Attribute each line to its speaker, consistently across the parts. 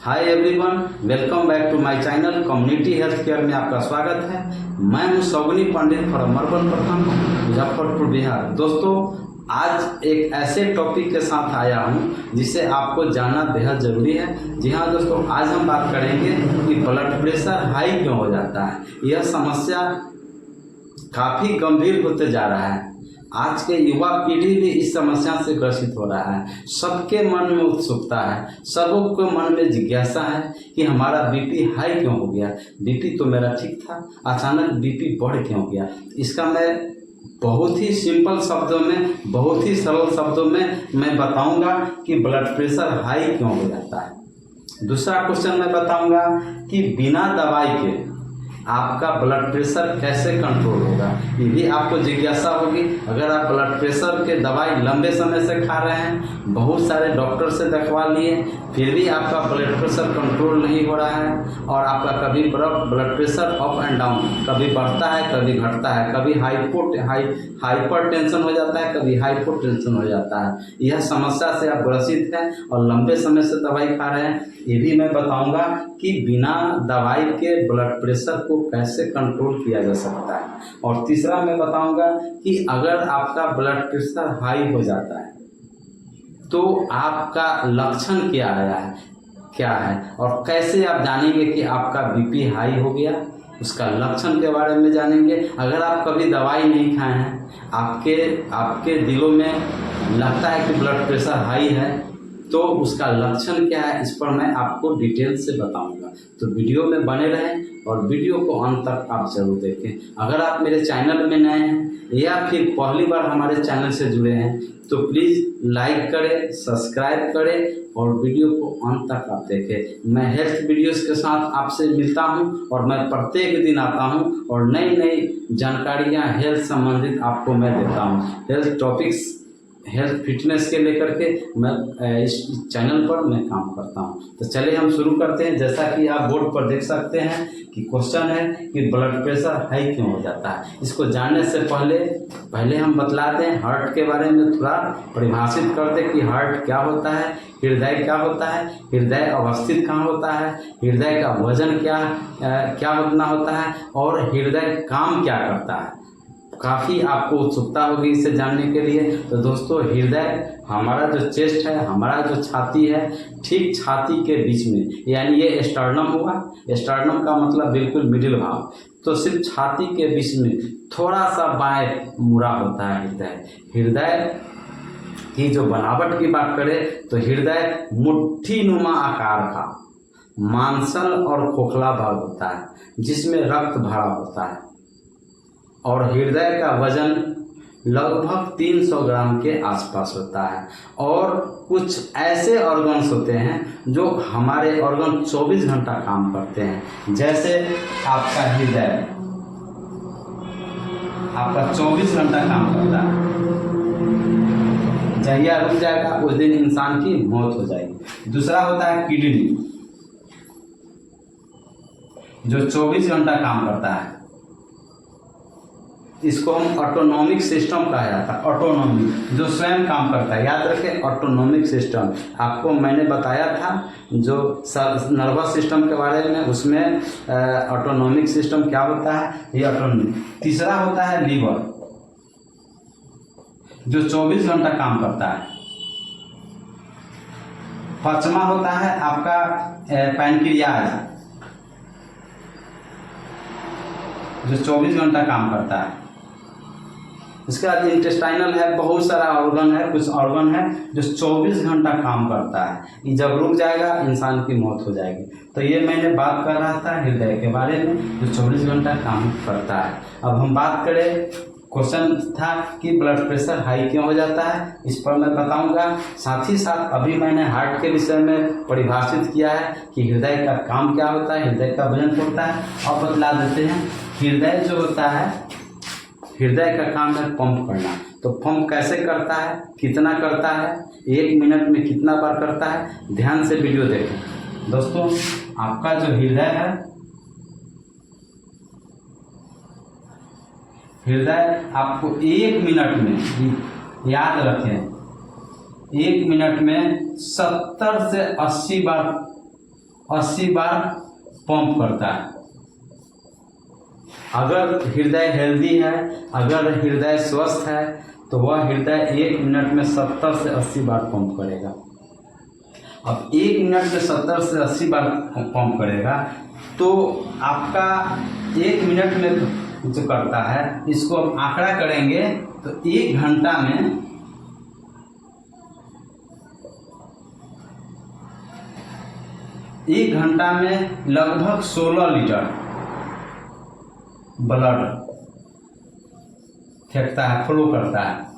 Speaker 1: Hi everyone, welcome back to my channel community health care में आपका स्वागत है। मैं हूं सौगनी पंडित फ्रॉम अर्बन प्रखंड मुजफ्फरपुर बिहार। दोस्तों, आज एक ऐसे टॉपिक के साथ आया हूं जिसे आपको जानना बेहद ज़रूरी है। जी हाँ दोस्तों, आज हम बात करेंगे कि ब्लड प्रेशर हाई क्यों हो जाता है। यह समस्या काफ़ी गंभीर होते जा रहा है। आज के युवा पीढ़ी भी इस समस्या से ग्रसित हो रहा है। सबके मन में उत्सुकता है, सबके मन में जिज्ञासा है कि हमारा बीपी हाई क्यों हो गया। बीपी तो मेरा ठीक था, अचानक बीपी बढ़ क्यों गया। इसका मैं बहुत ही सिंपल शब्दों में, बहुत ही सरल शब्दों में मैं बताऊंगा कि ब्लड प्रेशर हाई क्यों हो जाता है। दूसरा क्वेश्चन मैं बताऊंगा कि बिना दवाई के आपका ब्लड प्रेशर कैसे कंट्रोल होगा। ये भी आपको जिज्ञासा होगी। अगर आप ब्लड प्रेशर के दवाई लंबे समय से खा रहे हैं, बहुत सारे डॉक्टर से दिखवा लिए, फिर भी आपका ब्लड प्रेशर कंट्रोल नहीं हो रहा है और आपका कभी blood pressure up and down, कभी बढ़ता है कभी घटता है, कभी हाइपर टेंशन हो जाता है, कभी हाइपो टेंशन हो जाता है। यह समस्या से आप ग्रसित हैं और लंबे समय से दवाई खा रहे हैं, ये भी मैं बताऊंगा कि बिना दवाई के ब्लड प्रेशर को कैसे कंट्रोल किया जा सकता है। और तीसरा मैं बताऊंगा कि अगर आपका ब्लड प्रेशर हाई हो जाता है तो आपका लक्षण क्या है और कैसे आप जानेंगे कि आपका बीपी हाई हो गया, उसका लक्षण के बारे में जानेंगे। अगर आप कभी दवाई नहीं खाए हैं, आपके दिलों में लगता है कि ब्लड प्रेशर हाई है, तो उसका लक्षण क्या है, इस पर मैं आपको डिटेल से बताऊंगा। तो वीडियो में बने रहें और वीडियो को अंत तक आप जरूर देखें। अगर आप मेरे चैनल में नए हैं या फिर पहली बार हमारे चैनल से जुड़े हैं तो प्लीज़ लाइक करें, सब्सक्राइब करें और वीडियो को अंत तक आप देखें। मैं हेल्थ वीडियोस के साथ आपसे मिलता हूं और मैं प्रत्येक दिन आता हूं और नई नई जानकारियां हेल्थ संबंधित आपको मैं देता हूं। हेल्थ टॉपिक्स, हेल्थ फिटनेस के लेकर के मैं इस चैनल पर मैं काम करता हूं। तो चलिए हम शुरू करते हैं। जैसा कि आप बोर्ड पर देख सकते हैं कि क्वेश्चन है कि ब्लड प्रेशर हाई क्यों हो जाता है। इसको जानने से पहले हम बतलाते हैं, हार्ट के बारे में थोड़ा परिभाषित करते हैं कि हार्ट क्या होता है, हृदय क्या होता है, हृदय अवस्थित कहाँ होता है, हृदय का वजन क्या उतना होता है और हृदय काम क्या करता है। काफ़ी आपको उत्सुकता होगी इसे जानने के लिए। तो दोस्तों, हृदय हमारा जो चेस्ट है, हमारा जो छाती है, ठीक छाती के बीच में, यानी ये स्टर्नम हुआ। स्टर्नम का मतलब बिल्कुल मिडिल भाग, तो सिर्फ छाती के बीच में थोड़ा सा बाएं मुड़ा होता है हृदय की जो बनावट की बात करें तो हृदय मुट्ठी नुमा आकार का मांसल और खोखला भाग होता है जिसमें रक्त भरा होता है और हृदय का वजन लगभग 300 ग्राम के आसपास होता है। और कुछ ऐसे ऑर्गन्स होते हैं जो हमारे ऑर्गन 24 घंटा काम करते हैं। जैसे आपका हृदय आपका 24 घंटा काम करता है, जहिया रुक जाएगा उस दिन इंसान की मौत हो जाएगी। दूसरा होता है किडनी, जो 24 घंटा काम करता है। इसको हम ऑटोनॉमिक सिस्टम कहा जाता है। ऑटोनॉमिक, जो स्वयं काम करता है। याद रखें, ऑटोनॉमिक सिस्टम आपको मैंने बताया था जो नर्वस सिस्टम के बारे में, उसमें ऑटोनॉमिक सिस्टम क्या होता है, ये ऑटोनॉमिक। तीसरा होता है लीवर, जो 24 घंटा काम करता है। पांचवा होता है आपका पैनक्रियाज, जो 24 घंटा काम करता है। इसके बाद इंटेस्टाइनल है, बहुत सारा ऑर्गन है, कुछ ऑर्गन है जो 24 घंटा काम करता है। ये जब रुक जाएगा इंसान की मौत हो जाएगी। तो ये मैंने बात कर रहा था हृदय के बारे में जो 24 घंटा काम करता है। अब हम बात करें, क्वेश्चन था कि ब्लड प्रेशर हाई क्यों हो जाता है, इस पर मैं बताऊंगा। साथ ही साथ अभी मैंने हार्ट के विषय में परिभाषित किया है कि हृदय का काम क्या होता है, हृदय का वजन होता है। और बतला देते हैं, हृदय जो होता है, हृदय का काम है पंप करना। तो पंप कैसे करता है, कितना करता है, 1 मिनट में कितना बार करता है, ध्यान से वीडियो देखें। दोस्तों, आपका जो हृदय है, हृदय आपको 1 मिनट में, याद रखें, 1 मिनट में 70 से 80 बार 80 बार पंप करता है। अगर हृदय हेल्दी है, अगर हृदय स्वस्थ है, तो वह हृदय 1 मिनट में 70 से 80 बार पंप करेगा। अब 1 मिनट में 70 से 80 बार पंप करेगा, तो आपका 1 मिनट में जो करता है, इसको हम आंकड़ा करेंगे तो 1 घंटा में 1 घंटा में लगभग 16 लीटर ब्लड फेंकता है, फ्लो करता है।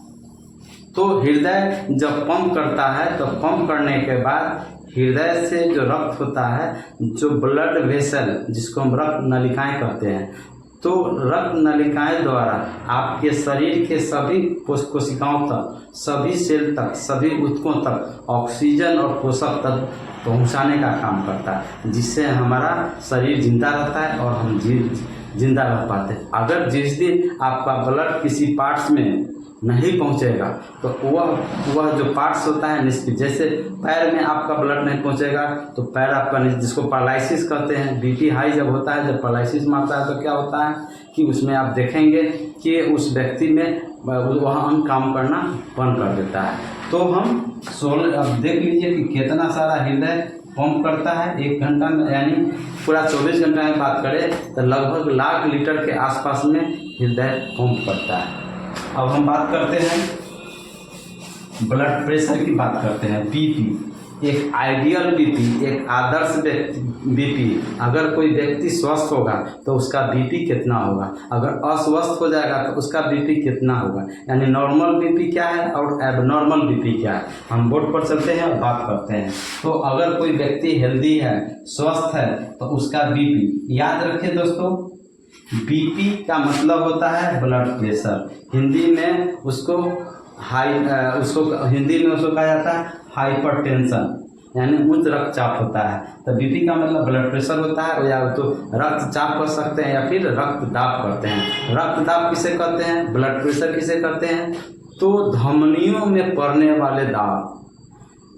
Speaker 1: तो हृदय जब पंप करता है, तो पंप करने के बाद हृदय से जो रक्त होता है, जो ब्लड वेसल जिसको हम रक्त नलिकाएं कहते हैं, तो रक्त नलिकाएं द्वारा आपके शरीर के सभी कोशिकाओं तक, सभी सेल तक, सभी ऊतकों तक ऑक्सीजन और पोषक तत्व पहुंचाने का काम करता है, जिससे हमारा शरीर जिंदा रहता है और हम जिंदा रह पाते हैं। अगर जिस दिन आपका ब्लड किसी पार्ट्स में नहीं पहुंचेगा, तो वह जो पार्ट्स होता है निष्क्रिय, जैसे पैर में आपका ब्लड नहीं पहुंचेगा तो पैर आपका, जिसको पैरालिसिस कहते हैं, बीपी हाई जब होता है, जब पैरालिसिस मारता है, तो क्या होता है कि उसमें आप देखेंगे कि उस व्यक्ति में वह अंग काम करना बंद कर देता है। तो हम अब देख लीजिए कि कितना सारा हृदय पंप करता है 1 घंटा में, यानी पूरा 24 घंटा में बात करें तो लगभग 1 लाख लीटर के आसपास में हृदय पंप करता है। अब हम बात करते हैं ब्लड प्रेशर की, बात करते हैं बीपी। एक आइडियल बीपी, एक आदर्श बीपी, अगर कोई व्यक्ति स्वस्थ होगा तो उसका बीपी कितना होगा, अगर अस्वस्थ हो जाएगा तो उसका बीपी कितना होगा, यानी नॉर्मल बीपी क्या है और एबनॉर्मल बीपी क्या है, हम बोर्ड पर चलते हैं और बात करते हैं। तो अगर कोई व्यक्ति हेल्दी है, स्वस्थ है, तो उसका बीपी, याद रखें दोस्तों, बीपी का मतलब होता है ब्लड प्रेशर। हिंदी में उसको हिंदी में उसको कहा जाता है हाइपरटेंशन, यानी उच्च रक्तचाप होता है। तो बीपी का मतलब ब्लड प्रेशर होता है, या तो रक्तचाप कर सकते हैं या फिर रक्तदाब करते हैं। रक्तदाब किसे कहते हैं, ब्लड प्रेशर किसे कहते हैं, तो धमनियों में पड़ने वाले दाब।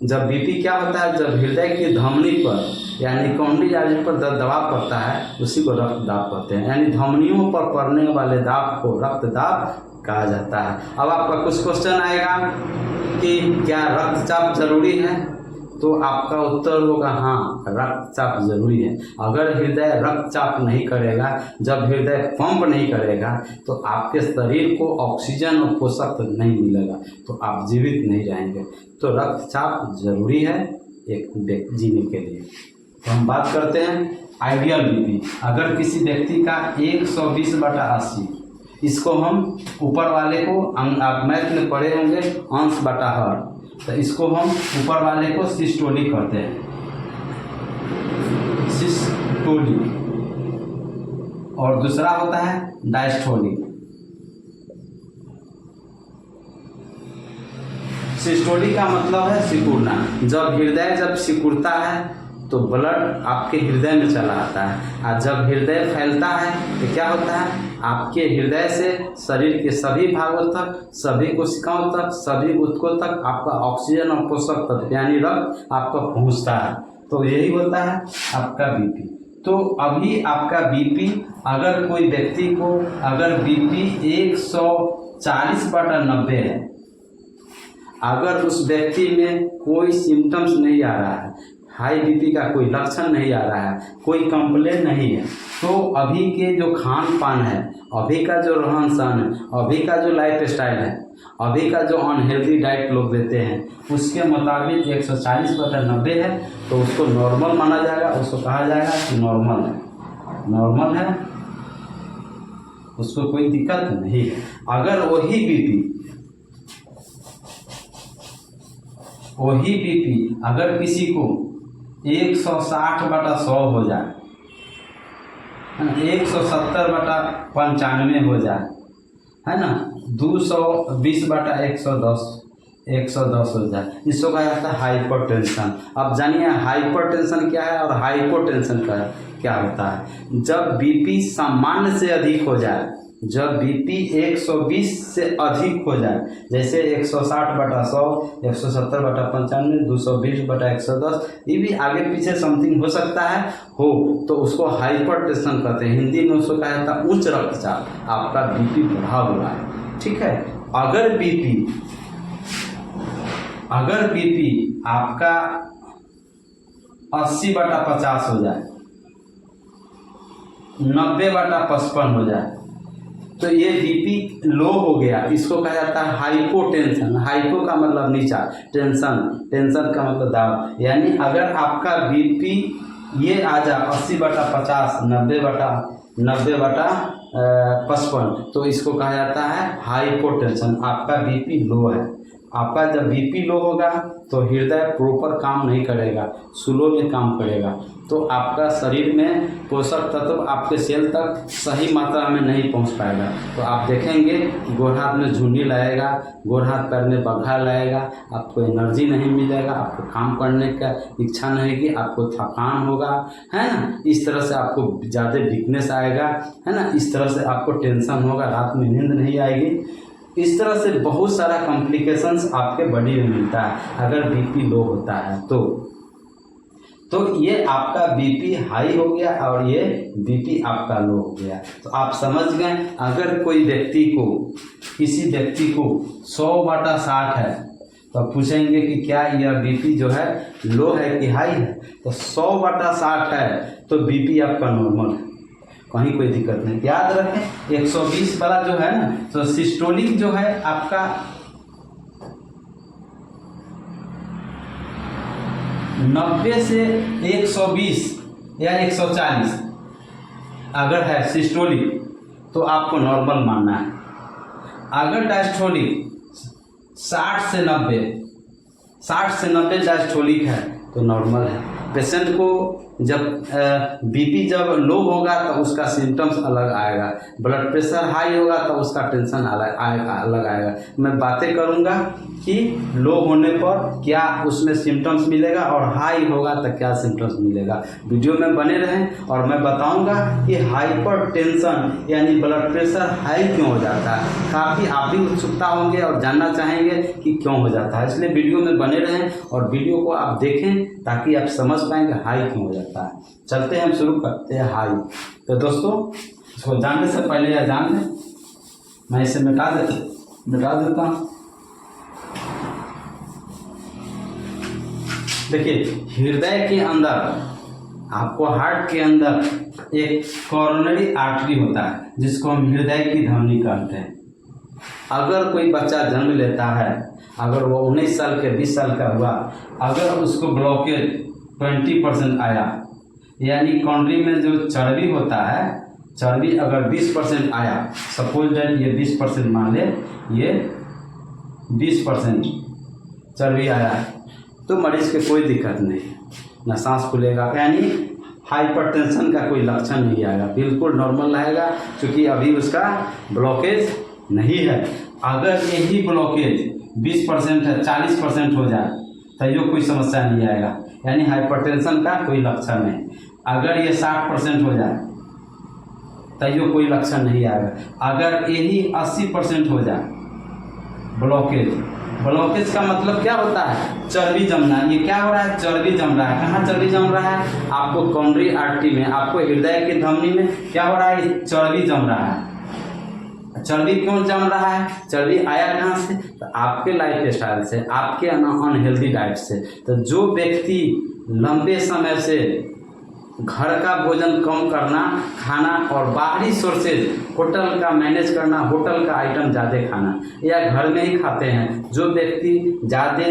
Speaker 1: जब बीपी क्या होता है, जब हृदय की धमनी पर यानी कॉन्डी आर्टरी पर दबाव पड़ता है, उसी को रक्तदाब कहते हैं, यानी धमनियों पर पड़ने वाले दाब को रक्तदाब कहा जाता है। अब आपका कुछ क्वेश्चन आएगा कि क्या रक्तचाप जरूरी है, तो आपका उत्तर होगा हाँ, रक्तचाप जरूरी है। अगर हृदय रक्तचाप नहीं करेगा, जब हृदय पंप नहीं करेगा, तो आपके शरीर को ऑक्सीजन और पोषक नहीं मिलेगा, तो आप जीवित नहीं रहेंगे। तो रक्तचाप जरूरी है एक जीने के लिए। तो हम बात करते हैं आइडियल बीपी। अगर किसी व्यक्ति का 120/80, इसको हम ऊपर वाले को, आप मैथ में पढ़े होंगे अंश बटा हर, तो इसको हम ऊपर वाले को सिस्टोलिक कहते हैं, सिस्टोलिक, और दूसरा होता है डायस्टोलिक। सिस्टोलिक का मतलब है सिकुड़ना। जब हृदय सिकुड़ता है तो ब्लड आपके हृदय में चला आता है, और जब हृदय फैलता है तो क्या होता है, आपके हृदय से शरीर के सभी भागों तक, सभी कोशिकाओं तक, सभी ऊतकों तक आपका ऑक्सीजन और पोषक तत्व यानी रक्त आपका पहुंचता है। तो यही होता है आपका बीपी। तो अभी आपका बीपी, अगर कोई व्यक्ति को अगर बीपी 140/90 है, अगर उस व्यक्ति में कोई सिम्टम्स नहीं आ रहा है, हाई बीपी का कोई लक्षण नहीं आ रहा है, कोई कंप्लेन नहीं है, तो अभी के जो खान पान है, अभी का जो रहन सहन है, अभी का जो लाइफ स्टाइल है, अभी का जो अनहेल्दी डाइट लोग देते हैं, उसके मुताबिक 140/90 है, तो उसको नॉर्मल माना जाएगा, उसको कहा जाएगा कि नॉर्मल है, उसको कोई दिक्कत नहीं है। अगर वही बीपी अगर किसी को 160/100 हो जाए, 170/95 हो जाए, है ना, 220/110 हो जाए, इसको कहा जाता है हाइपरटेंशन। अब जानिए हाइपरटेंशन क्या है और हाइपोटेंशन क्या होता है। जब बीपी सामान्य से अधिक हो जाए, जब बीपी 120 से अधिक हो जाए, जैसे 160/100, 170/95, 220/110, ये भी आगे पीछे समथिंग हो सकता है हो, तो उसको हाइपरटेंशन कहते हैं। हिंदी में उसको कहा जाता है उच्च रक्तचाप, आपका बीपी बढ़ा हुआ है। ठीक है, अगर बीपी आपका 80/50 हो जाए, 90/55 हो जाए, तो ये बीपी लो हो गया, इसको कहा जाता है हाइपोटेंशन। हाइपो का मतलब नीचा, टेंशन का मतलब दाब। यानी अगर आपका बीपी ये आ जाए 80/50, 90/55, तो इसको कहा जाता है हाइपोटेंशन, आपका बीपी लो है। आपका जब बीपी लो होगा तो हृदय प्रॉपर काम नहीं करेगा, स्लो में काम करेगा, तो आपका शरीर में पोषक तत्व आपके सेल तक सही मात्रा में नहीं पहुंच पाएगा। तो आप देखेंगे गोर हाथ में झुर्नी लाएगा, गोर हाथ पैर में बगहा लाएगा, आपको एनर्जी नहीं मिलेगा, आपको काम करने का इच्छा नहीं होगी, आपको थकान होगा, है ना। इस तरह से आपको ज़्यादा वीकनेस आएगा, है ना। इस तरह से आपको टेंशन होगा, रात में नींद नहीं आएगी। इस तरह से बहुत सारा कॉम्प्लिकेशंस आपके बॉडी में मिलता है अगर बीपी लो होता है तो ये आपका बीपी हाई हो गया और ये बीपी आपका लो हो गया। तो आप समझ गए, अगर कोई किसी व्यक्ति को 100/60 है तो पूछेंगे कि क्या यह बीपी जो है लो है कि हाई है, तो 100/60 है तो बीपी आपका नॉर्मल है, कहीं कोई दिक्कत नहीं। याद रखें 120 वाला जो है ना, तो सिस्टोलिक जो है आपका 90 से 120 या 140 अगर है सिस्टोलिक तो आपको नॉर्मल मानना है। अगर डायस्टोलिक 60 से 90 डायस्टोलिक है तो नॉर्मल है। पेशेंट को जब बीपी जब लो होगा तो उसका सिम्टम्स अलग आएगा, ब्लड प्रेशर हाई होगा तो उसका टेंशन अलग आएगा। मैं बातें करूंगा कि लो होने पर क्या उसमें सिम्टम्स मिलेगा और हाई होगा तो क्या सिम्टम्स मिलेगा। वीडियो में बने रहें और मैं बताऊंगा कि हाइपर टेंशन यानी ब्लड प्रेशर हाई क्यों हो जाता है। काफ़ी आप भी उत्सुकता होंगे और जानना चाहेंगे कि क्यों हो जाता है, इसलिए वीडियो में बने रहें और वीडियो को आप देखें ताकि आप समझ पाएंगे हाई क्यों हो जाता है। चलते हैं, हम शुरू करते हैं हाई। तो दोस्तों इसको जानने से पहले या जान लें, मैं इसे मिटा देता हूँ। देखिए, हृदय के अंदर आपको हार्ट के अंदर एक कोरोनरी आर्टरी होता है जिसको हम हृदय की धमनी कहते हैं। अगर कोई बच्चा जन्म लेता है, अगर वो 19 साल के 20 साल का हुआ, अगर उसको ब्लॉकेज 20% आया, यानी कॉन्ड्री में जो चर्बी होता है, चर्बी अगर 20% आया, सपोज दैट ये 20% मान ले, ये 20% चर्बी आया है, तो मरीज के कोई दिक्कत नहीं, ना सांस फूलेगा, यानी हाइपरटेंशन का कोई लक्षण नहीं आएगा, बिल्कुल नॉर्मल रहेगा, क्योंकि अभी उसका ब्लॉकेज नहीं है। अगर यही ब्लॉकेज 20% है, 40% हो जाए तो ये कोई समस्या नहीं आएगा, यानी हाइपरटेंशन का कोई लक्षण नहीं। अगर ये 60% हो जाए तो ये कोई लक्षण नहीं आएगा। अगर यही 80% हो जाए ब्लॉकेज का मतलब क्या होता है, चर्बी जमना। ये क्या हो रहा है, चर्बी जम रहा है। कहाँ चर्बी जम रहा है, आपको कॉन्ड्री आर्टरी में, आपको हृदय की धमनी में क्या हो रहा है, चर्बी जम रहा है। चर्बी क्यों जम रहा है, चर्बी आया कहाँ से, तो आपके लाइफ स्टाइल से, आपके अनहेल्दी डाइट से। तो जो व्यक्ति लंबे समय से घर का भोजन कम करना खाना और बाहरी सोर्सेज होटल का मैनेज करना, होटल का आइटम ज़्यादा खाना या घर में ही खाते हैं, जो व्यक्ति ज़्यादा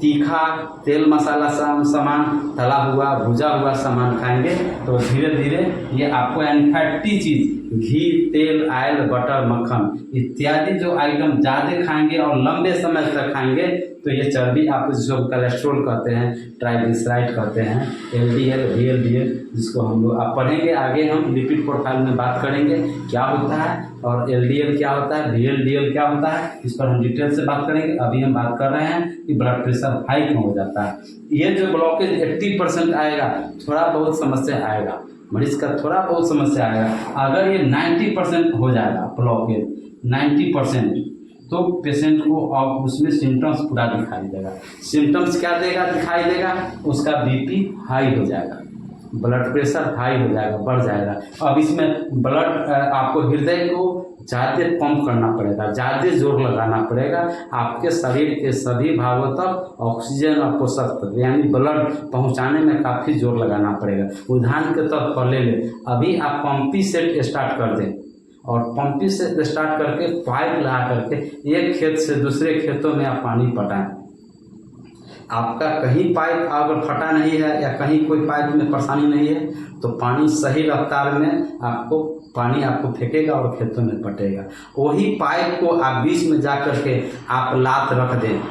Speaker 1: तीखा तेल मसाला सामान, तला हुआ भुजा हुआ सामान खाएंगे तो धीरे धीरे ये आपको फैटी चीज़, घी, तेल, ऑयल, बटर, मक्खन इत्यादि जो आइटम ज़्यादा खाएंगे और लंबे समय तक खाएंगे तो ये चर्बी, आप जिसको कोलेस्ट्रॉल कहते हैं, ट्राइग्लिसराइड कहते हैं, LDL, VLDL, जिसको हम लोग आप पढ़ेंगे आगे, हम लिपिड प्रोफाइल में बात करेंगे क्या होता है और LDL क्या होता है, VLDL क्या होता है, इस पर हम डिटेल से बात करेंगे। अभी हम बात कर रहे हैं कि ब्लड प्रेशर हाई क्यों हो जाता है। ये जो ब्लॉकेज 80% आएगा, थोड़ा बहुत समस्या आएगा, मरीज का थोड़ा बहुत समस्या आएगा। अगर ये 90% हो जाएगा ब्लॉकेज, 90%, तो पेशेंट को अब उसमें सिम्टम्स पूरा दिखाई देगा। सिम्टम्स क्या देगा, दिखाई देगा, उसका बीपी हाई हो जाएगा, ब्लड प्रेशर हाई हो जाएगा, बढ़ जाएगा। अब इसमें ब्लड आपको हृदय को ज़्यादा पंप करना पड़ेगा, ज़्यादा जोर लगाना पड़ेगा, आपके शरीर के सभी भागों तक ऑक्सीजन और पोषक तत्व यानी ब्लड पहुंचाने में काफ़ी जोर लगाना पड़ेगा। उदाहरण के तौर पर ले लें, अभी आप पंपी सेट स्टार्ट कर दें और पंपी से स्टार्ट करके पाइप लगा करके एक खेत से दूसरे खेतों में आप पानी पटाएं। आपका कहीं पाइप अगर फटा नहीं है या कहीं कोई पाइप में परेशानी नहीं है तो पानी सही रफ्तार में आपको फेंकेगा और खेतों में पटेगा। वही पाइप को आप बीच में जा करके आप लात रख दें,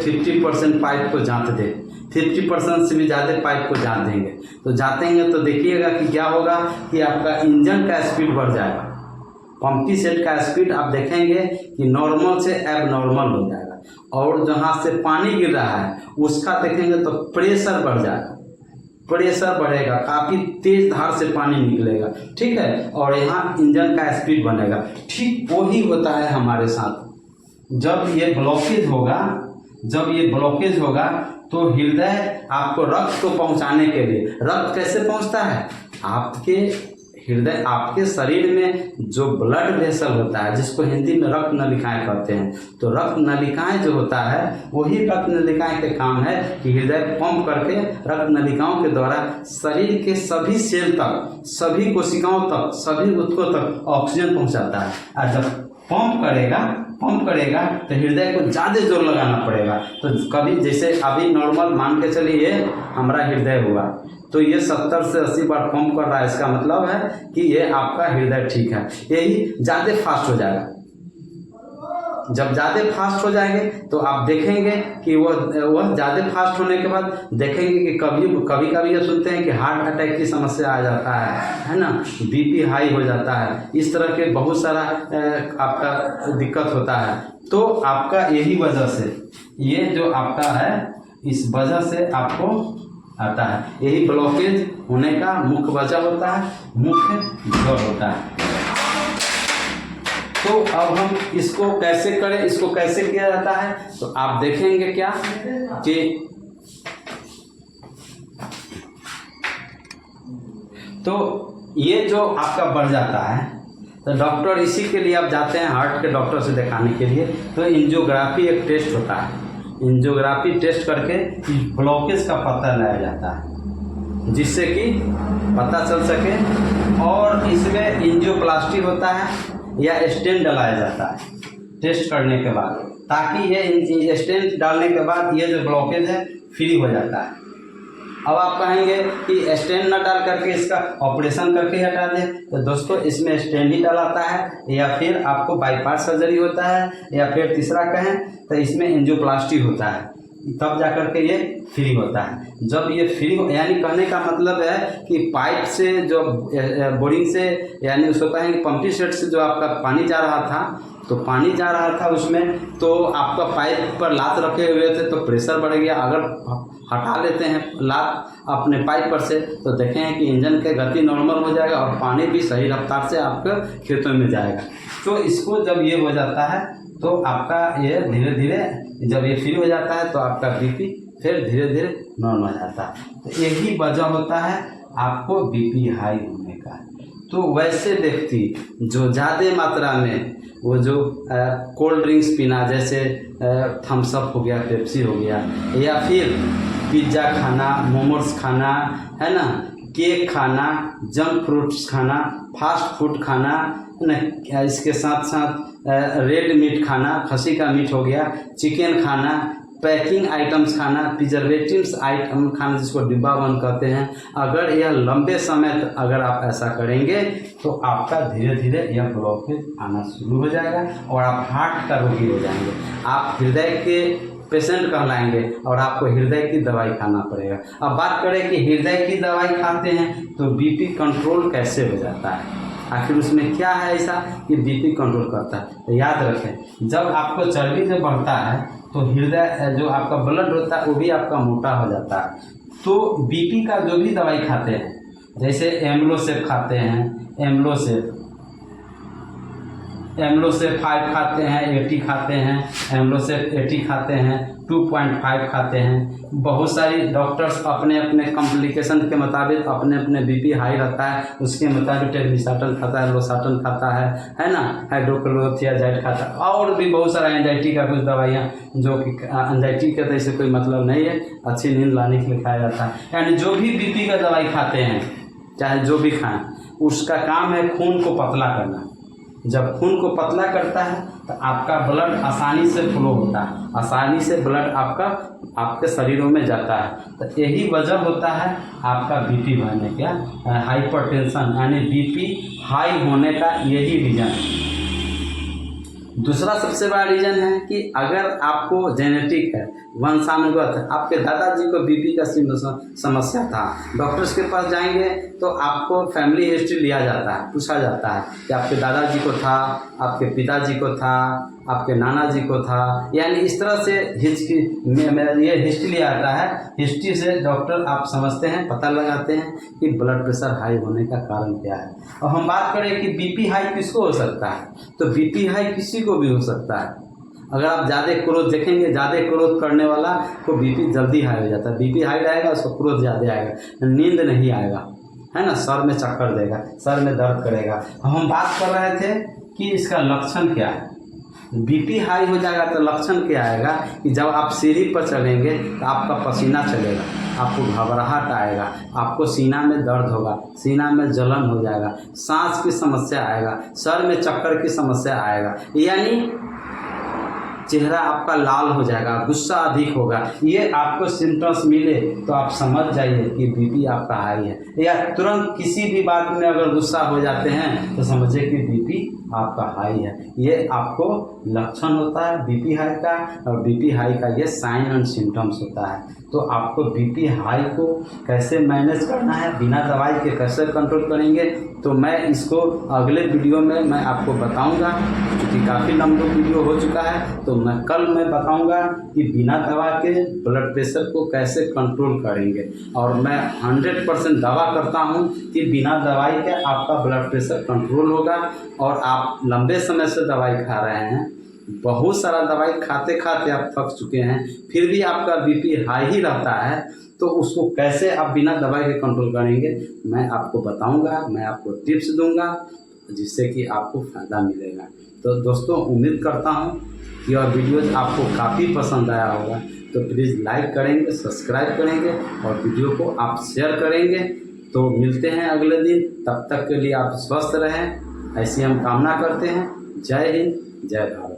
Speaker 1: 50% पाइप को जांच दें, 50% से भी ज़्यादा पाइप को जांच देंगे तो जातेंगे तो देखिएगा कि क्या होगा कि आपका इंजन का स्पीड बढ़ जाएगा। पंपी सेट का स्पीड आप देखेंगे कि नॉर्मल से एब नॉर्मल हो जाएगा और जहाँ से पानी गिर रहा है उसका देखेंगे तो प्रेशर बढ़ जाएगा, प्रेशर बढ़ेगा, काफ़ी तेज धार से पानी निकलेगा, ठीक है, और यहाँ इंजन का स्पीड बनेगा। ठीक वही होता है हमारे साथ। जब ये ब्लॉकेज होगा तो हृदय आपको रक्त को पहुंचाने के लिए, रक्त कैसे पहुंचता है, आपके शरीर में जो ब्लड वेसल होता है जिसको हिंदी में रक्त नलिकाएं कहते हैं, तो रक्त नलिकाएं जो होता है वही रक्त नलिकाएं के काम है कि हृदय पंप करके रक्त नलिकाओं के द्वारा शरीर के सभी सेल तक, सभी कोशिकाओं तक, सभी ऊतकों तक ऑक्सीजन पहुंचाता है। और जब पंप करेगा तो हृदय को ज़्यादा जोर लगाना पड़ेगा। तो कभी जैसे अभी नॉर्मल मान के चलिए हमारा हृदय हुआ तो ये 70 से 80 बार पंप कर रहा है, इसका मतलब है कि ये आपका हृदय ठीक है। यही ज़्यादा फास्ट हो जाएगा। जब ज़्यादा फास्ट हो जाएंगे तो आप देखेंगे कि वह ज़्यादा फास्ट होने के बाद देखेंगे कि कभी ये सुनते हैं कि हार्ट अटैक की समस्या आ जाता है ना, बीपी हाई हो जाता है, इस तरह के बहुत सारा आपका दिक्कत होता है। तो आपका यही वजह से ये जो आपका है इस वजह से आपको आता है, यही ब्लॉकेज होने का मुख्य वजह होता है, मुख्य जड़ होता है। तो अब हम इसको कैसे करें, इसको कैसे किया जाता है, तो आप देखेंगे क्या कि तो ये जो आपका बढ़ जाता है तो डॉक्टर इसी के लिए आप जाते हैं हार्ट के डॉक्टर से दिखाने के लिए। तो एंजियोग्राफी एक टेस्ट होता है, एंजियोग्राफी टेस्ट करके ब्लॉकेज का पता लगाया जाता है जिससे कि पता चल सके। और इसमें एंजियोप्लास्टी होता है या स्टेंट डाला जाता है टेस्ट करने के बाद, ताकि ये स्टेंट डालने के बाद ये जो ब्लॉकेज है फ्री हो जाता है। अब आप कहेंगे कि स्टेंट न डाल करके इसका ऑपरेशन करके हटा दें, तो दोस्तों इसमें स्टेंट ही डालता है या फिर आपको बाईपास सर्जरी होता है या फिर तीसरा कहें तो इसमें एंजियोप्लास्टी होता है, तब जा कर के ये फ्री होता है। जब ये फ्री यानी कहने का मतलब है कि पाइप से जो बोरिंग से यानी उसको कहेंगे पंपिंग सेट से जो आपका पानी जा रहा था तो पानी जा रहा था उसमें तो आपका पाइप पर लात रखे हुए थे तो प्रेशर बढ़ गया। अगर हटा लेते हैं लात अपने पाइप पर से तो देखें कि इंजन की गति नॉर्मल हो जाएगा और पानी भी सही रफ्तार से आपके खेतों में जाएगा। तो इसको जब ये हो जाता है तो आपका ये धीरे धीरे जब ये फ्री हो जाता है तो आपका बीपी फिर धीरे धीरे नॉर्मल हो जाता है। तो यही वजह होता है आपको बीपी हाई होने का। तो वैसे व्यक्ति जो ज़्यादा मात्रा में वो जो कोल्ड ड्रिंक्स पीना जैसे थम्स अप हो गया, पेप्सी हो गया या फिर पिज़्ज़ा खाना, मोमोज खाना है ना, केक खाना, जंक फ्रूट्स खाना, फास्ट फूड खाना ना, इसके साथ साथ रेड मीट खाना, खसी का मीट हो गया, चिकन खाना, पैकिंग आइटम्स खाना, प्रिजर्वेटिव्स आइटम खाना जिसको डिब्बा बंद कहते हैं, अगर यह लंबे समय तक अगर आप ऐसा करेंगे तो आपका धीरे धीरे यह ब्लॉकेज आना शुरू हो जाएगा और आप हार्ट का रोगी हो जाएंगे, आप हृदय के पेशेंट कहलाएंगे और आपको हृदय की दवाई खाना पड़ेगा। अब बात करें कि हृदय की दवाई खाते हैं तो बीपी कंट्रोल कैसे हो जाता है, आखिर उसमें क्या है ऐसा कि बीपी कंट्रोल करता है। तो याद रखें जब आपको चर्बी जब बढ़ता है तो हृदय जो आपका ब्लड होता है वो भी आपका मोटा हो जाता है। तो बीपी का जो भी दवाई खाते हैं जैसे एम्लोसेप खाते हैं, एम्लोसेप 5 खाते हैं, 80 खाते हैं, एम्लोसेप 80 खाते हैं, 2.5 खाते हैं। बहुत सारी डॉक्टर्स अपने अपने कॉम्प्लिकेशन के मुताबिक अपने अपने बीपी हाई रहता है उसके मुताबिक टेग्मिसाटन खाता है, लोसाटन खाता है ना, हाइड्रोक्लोरोथियाजाइड खाता है, और भी बहुत सारा एंजाइटी का कुछ दवाइयाँ जो कि एंजाइटी के तो इससे कोई मतलब नहीं है, अच्छी नींद लाने के लिए खाया जाता है। यानी जो भी बीपी का दवाई खाते हैं, चाहे जो भी खाएं, उसका काम है खून को पतला करना। जब खून को पतला करता है तो आपका ब्लड आसानी से फ्लो होता है, आसानी से ब्लड आपके शरीरों में जाता है। तो यही वजह होता है आपका बीपी बढ़ने का, हाइपरटेंशन यानी बीपी हाई होने का यही रीज़न है। दूसरा सबसे बड़ा रीज़न है कि अगर आपको जेनेटिक है, वंशानुगत है, आपके दादाजी को बीपी का समस्या था, डॉक्टर्स के पास जाएंगे तो आपको फैमिली हिस्ट्री लिया जाता है, पूछा जाता है कि आपके दादाजी को था, आपके पिताजी को था, आपके नाना जी को था, यानी इस तरह से ये हिस्ट्री लिया जाता है। हिस्ट्री से डॉक्टर आप समझते हैं, पता लगाते हैं कि ब्लड प्रेशर हाई होने का कारण क्या है। और हम बात करें कि बीपी हाई किसको हो सकता है, तो बीपी हाई किसी को भी हो सकता है। अगर आप ज़्यादा क्रोध देखेंगे, ज़्यादा क्रोध करने वाला को बीपी जल्दी हाई हो जाता है। बीपी हाई रहेगा उसको क्रोध ज़्यादा आएगा, नींद नहीं आएगा, है ना, सर में चक्कर देगा, सर में दर्द करेगा। हम बात कर रहे थे कि इसका लक्षण क्या है। बीपी हाई हो जाएगा तो लक्षण क्या आएगा कि जब आप सीढ़ी पर चलेंगे तो आपका पसीना चलेगा, आपको घबराहट आएगा, आपको सीना में दर्द होगा, सीना में जलन हो जाएगा, सांस की समस्या आएगा, सर में चक्कर की समस्या आएगा, यानी चेहरा आपका लाल हो जाएगा, गुस्सा अधिक होगा। ये आपको सिम्टम्स मिले तो आप समझ जाइए कि बीपी आपका हाई है। या तुरंत किसी भी बात में अगर गुस्सा हो जाते हैं तो समझिए कि बीपी आपका हाई है। ये आपको लक्षण होता है बीपी हाई का, और बीपी हाई का ये साइन एंड सिम्टम्स होता है। तो आपको बीपी हाई को कैसे मैनेज करना है, बिना दवाई के कैसे कंट्रोल करेंगे, तो मैं इसको अगले वीडियो में मैं आपको बताऊंगा, क्योंकि काफ़ी लंबा वीडियो हो चुका है। तो मैं कल बताऊंगा कि बिना दवा के ब्लड प्रेशर को कैसे कंट्रोल करेंगे। और मैं 100% दावा करता हूं कि बिना दवाई के आपका ब्लड प्रेशर कंट्रोल होगा। और आप लंबे समय से दवाई खा रहे हैं, बहुत सारा दवाई खाते खाते आप थक चुके हैं, फिर भी आपका बीपी हाई ही रहता है, तो उसको कैसे आप बिना दवाई के कंट्रोल करेंगे मैं आपको बताऊंगा, मैं आपको टिप्स दूंगा जिससे कि आपको फ़ायदा मिलेगा। तो दोस्तों, उम्मीद करता हूं कि और वीडियोज़ आपको काफ़ी पसंद आया होगा। तो प्लीज़ लाइक करेंगे, सब्सक्राइब करेंगे और वीडियो को आप शेयर करेंगे। तो मिलते हैं अगले दिन, तब तक के लिए आप स्वस्थ रहें, ऐसी हम कामना करते हैं। जय हिंद, जय भारत।